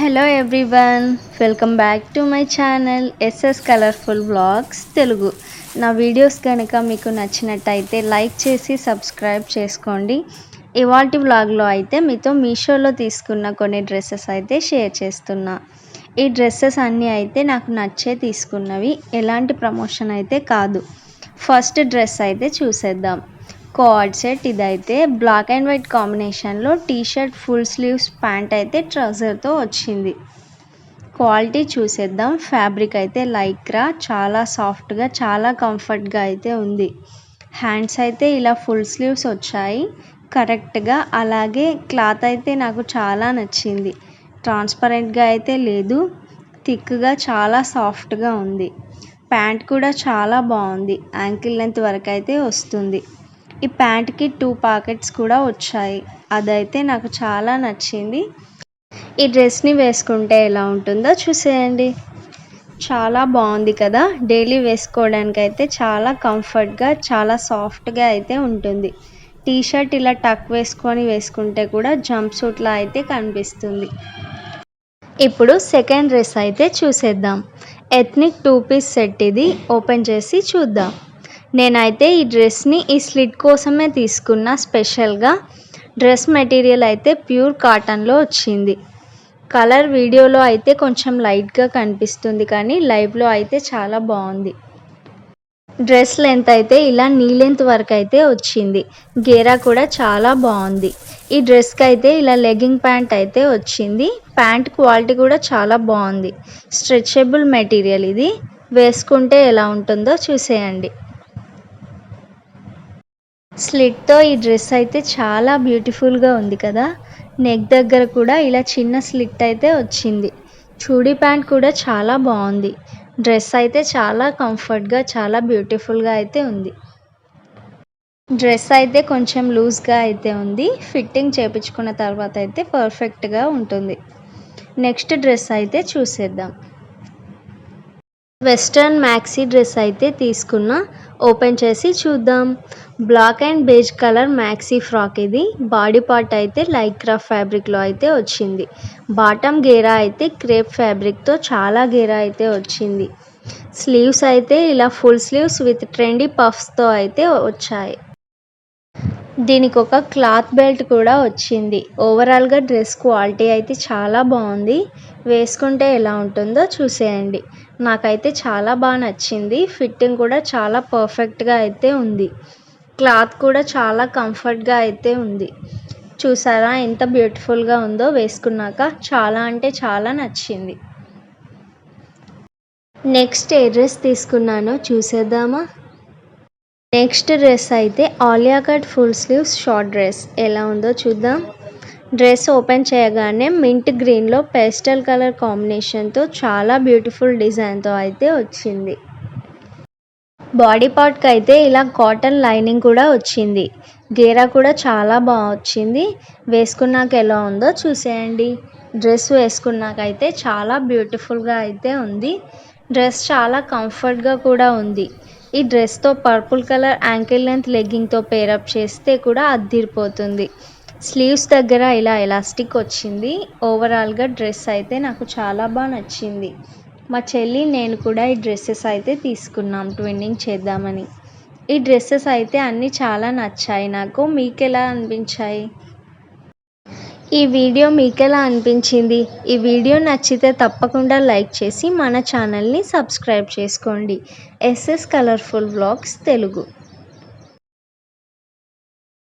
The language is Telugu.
Hello everyone, welcome back to my channel SS colourful vlogs Telugu. నా వీడియోస్ కనుక మీకు నచ్చినట్టయితే లైక్ చేసి సబ్స్క్రైబ్ చేసుకోండి. ఇవాల్టి వ్లాగ్లో అయితే మీతో మీషోలో తీసుకున్న కొన్ని డ్రెస్సెస్ అయితే షేర్ చేస్తున్నా. ఈ డ్రెస్సెస్ అన్నీ అయితే నాకు నచ్చే తీసుకున్నవి, ఎలాంటి ప్రమోషన్ అయితే కాదు. ఫస్ట్ డ్రెస్ అయితే చూసేద్దాం. Co-ord set. ఇదైతే బ్లాక్ అండ్ వైట్ కాంబినేషన్లో T shirt, full sleeves, pant అయితే ట్రౌజర్తో వచ్చింది. క్వాలిటీ చూసేద్దాం. ఫ్యాబ్రిక్ అయితే లైక్రా, చాలా సాఫ్ట్గా, చాలా కంఫర్ట్గా అయితే ఉంది. హ్యాండ్స్ అయితే ఇలా ఫుల్ స్లీవ్స్ వచ్చాయి కరెక్ట్గా. అలాగే క్లాత్ అయితే నాకు చాలా నచ్చింది. ట్రాన్స్పరెంట్గా అయితే లేదు, థిక్గా చాలా సాఫ్ట్గా ఉంది. ప్యాంట్ కూడా చాలా బాగుంది, యాంకిల్ లెంత్ వరకు అయితే వస్తుంది. ఈ ప్యాంట్కి 2 పాకెట్స్ కూడా వచ్చాయి, అదైతే నాకు చాలా నచ్చింది. ఈ డ్రెస్ని వేసుకుంటే ఎలా ఉంటుందో చూసేయండి. చాలా బాగుంది కదా. డైలీ వేసుకోవడానికి అయితే చాలా కంఫర్ట్గా, చాలా సాఫ్ట్గా అయితే ఉంటుంది. టీ షర్ట్ ఇలా టక్ వేసుకుంటే కూడా జంప్ సూట్లా అయితే కనిపిస్తుంది. ఇప్పుడు సెకండ్ డ్రెస్ అయితే చూసేద్దాం. Ethnic 2 piece set. ఇది ఓపెన్ చేసి చూద్దాం. నేనైతే ఈ డ్రెస్ని ఈ స్లిట్ కోసమే తీసుకున్నా స్పెషల్గా. డ్రెస్ మెటీరియల్ అయితే ప్యూర్ కాటన్లో వచ్చింది. కలర్ వీడియోలో అయితే కొంచెం లైట్గా కనిపిస్తుంది, కానీ లైవ్లో అయితే చాలా బాగుంది. డ్రెస్ లెంత్ అయితే ఇలా నీ లెంత్ వరకు అయితే వచ్చింది. గేరా కూడా చాలా బాగుంది. ఈ డ్రెస్కి అయితే ఇలా లెగ్గింగ్ ప్యాంట్ అయితే వచ్చింది. ప్యాంట్ క్వాలిటీ కూడా చాలా బాగుంది. Stretchable material. ఇది వేసుకుంటే ఎలా ఉంటుందో చూసేయండి. స్లిట్తో ఈ డ్రెస్ అయితే చాలా బ్యూటిఫుల్గా ఉంది కదా. నెక్ దగ్గర కూడా ఇలా చిన్న స్లిట్ అయితే వచ్చింది. చూడీ ప్యాంట్ కూడా చాలా బాగుంది. డ్రెస్ అయితే చాలా కంఫర్ట్గా, చాలా బ్యూటిఫుల్గా అయితే ఉంది. డ్రెస్ అయితే కొంచెం లూజ్గా అయితే ఉంది. ఫిట్టింగ్ చేయించుకున్న తర్వాత అయితే పర్ఫెక్ట్గా ఉంటుంది. నెక్స్ట్ డ్రెస్ అయితే చూసేద్దాం. వెస్ట్రన్ మ్యాక్సీ డ్రెస్ అయితే తీసుకున్నా. ఓపెన్ చేసి చూద్దాం. Black and beige colour maxi frock. ఇది బాడీ పార్ట్ అయితే లైక్రా ఫ్యాబ్రిక్లో అయితే వచ్చింది. బాటమ్ గేరా అయితే క్రేప్ ఫ్యాబ్రిక్తో చాలా గేరా అయితే వచ్చింది. స్లీవ్స్ అయితే ఇలా ఫుల్ స్లీవ్స్ విత్ ట్రెండీ పఫ్స్తో అయితే వచ్చాయి. దీనికి ఒక క్లాత్ బెల్ట్ కూడా వచ్చింది. ఓవరాల్గా డ్రెస్ క్వాలిటీ అయితే చాలా బాగుంది. వేసుకుంటే ఎలా ఉంటుందో చూసేయండి. నాకైతే చాలా బాగా నచ్చింది. ఫిట్టింగ్ కూడా చాలా పర్ఫెక్ట్గా అయితే ఉంది. క్లాత్ కూడా చాలా కంఫర్ట్గా అయితే ఉంది. చూసారా ఎంత బ్యూటిఫుల్గా ఉందో. వేసుకున్నాక చాలా అంటే చాలా నచ్చింది. నెక్స్ట్ ఏ డ్రెస్ తీసుకున్నానో చూసేద్దామా. నెక్స్ట్ డ్రెస్ అయితే Alia cut full sleeves short dress. ఎలా ఉందో చూద్దాం. డ్రెస్ ఓపెన్ చేయగానే మింట్ గ్రీన్లో పేస్టల్ కలర్ కాంబినేషన్తో చాలా బ్యూటిఫుల్ డిజైన్తో అయితే వచ్చింది. బాడీ పార్ట్కి అయితే ఇలా కాటన్ లైనింగ్ కూడా వచ్చింది. గేరా కూడా చాలా బాగా వచ్చింది. వేసుకున్నాక ఎలా ఉందో చూసేయండి. డ్రెస్ వేసుకున్నాకైతే చాలా బ్యూటిఫుల్గా అయితే ఉంది. డ్రెస్ చాలా కంఫర్ట్గా కూడా ఉంది. ఈ డ్రెస్తో పర్పుల్ కలర్ యాంకిల్ లెంత్ లెగ్గింగ్తో పేరప్ చేస్తే కూడా అద్దిరిపోతుంది. స్లీవ్స్ దగ్గర ఇలా ఎలాస్టిక్ వచ్చింది. ఓవరాల్గా డ్రెస్ అయితే నాకు చాలా బాగా నచ్చింది. మా చెల్లి నేను కూడా ఈ డ్రెస్సెస్ అయితే తీసుకున్నాం ట్విన్నింగ్ చేద్దామని. ఈ డ్రెస్సెస్ అయితే అన్నీ చాలా నచ్చాయి నాకు. మీకు ఎలా అనిపించాయి? ఈ వీడియో మీకు ఎలా అనిపించింది? ఈ వీడియో నచ్చితే తప్పకుండా లైక్ చేసి మన ఛానల్ని సబ్స్క్రైబ్ చేసుకోండి. SS colourful vlogs Telugu.